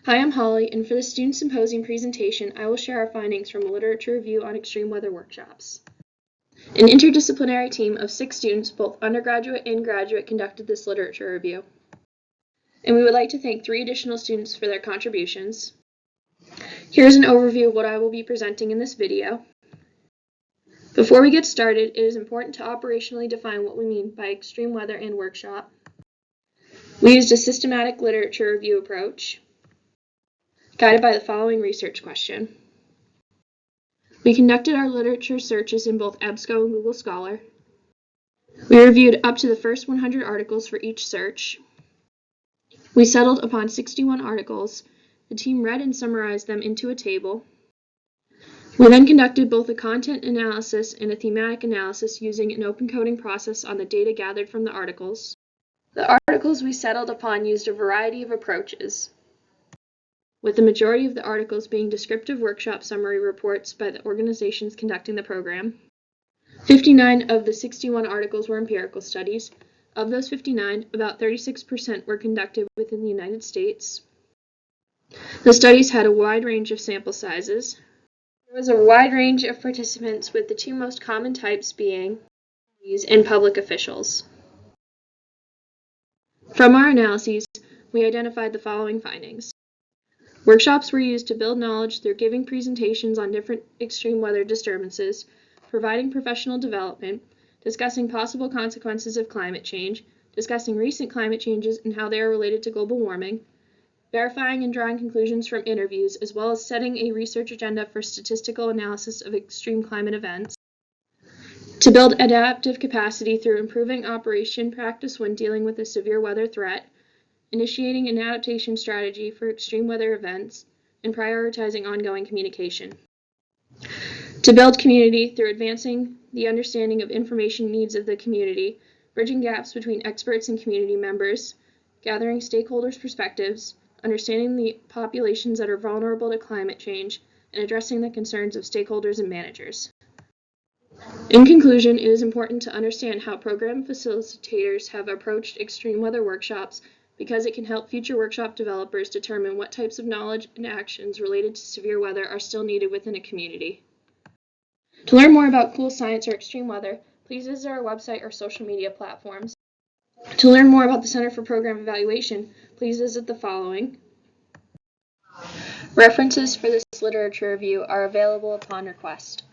Hi, I'm Holly, and for the Student Symposium presentation, I will share our findings from a literature review on extreme weather workshops. An interdisciplinary team of 6 students, both undergraduate and graduate, conducted this literature review. And we would like to thank 3 additional students for their contributions. Here's an overview of what I will be presenting in this video. Before we get started, it is important to operationally define what we mean by extreme weather and workshop. We used a systematic literature review approach, guided by the following research question. We conducted our literature searches in both EBSCO and Google Scholar. We reviewed up to the first 100 articles for each search. We settled upon 61 articles. The team read and summarized them into a table. We then conducted both a content analysis and a thematic analysis using an open coding process on the data gathered from the articles. The articles we settled upon used a variety of approaches, with the majority of the articles being descriptive workshop summary reports by the organizations conducting the program. 59 of the 61 articles were empirical studies. Of those 59, about 36% were conducted within the United States. The studies had a wide range of sample sizes. There was a wide range of participants, with the 2 most common types being employees and public officials. From our analyses, we identified the following findings. Workshops were used to build knowledge through giving presentations on different extreme weather disturbances, providing professional development, discussing possible consequences of climate change, discussing recent climate changes and how they are related to global warming, verifying and drawing conclusions from interviews, as well as setting a research agenda for statistical analysis of extreme climate events, to build adaptive capacity through improving operation practice when dealing with a severe weather threat, initiating an adaptation strategy for extreme weather events, and prioritizing ongoing communication. To build community through advancing the understanding of information needs of the community, bridging gaps between experts and community members, gathering stakeholders' perspectives, understanding the populations that are vulnerable to climate change, and addressing the concerns of stakeholders and managers. In conclusion, it is important to understand how program facilitators have approached extreme weather workshops, because it can help future workshop developers determine what types of knowledge and actions related to severe weather are still needed within a community. To learn more about cool science or extreme weather, please visit our website or social media platforms. To learn more about the Center for Program Evaluation, please visit the following. References for this literature review are available upon request.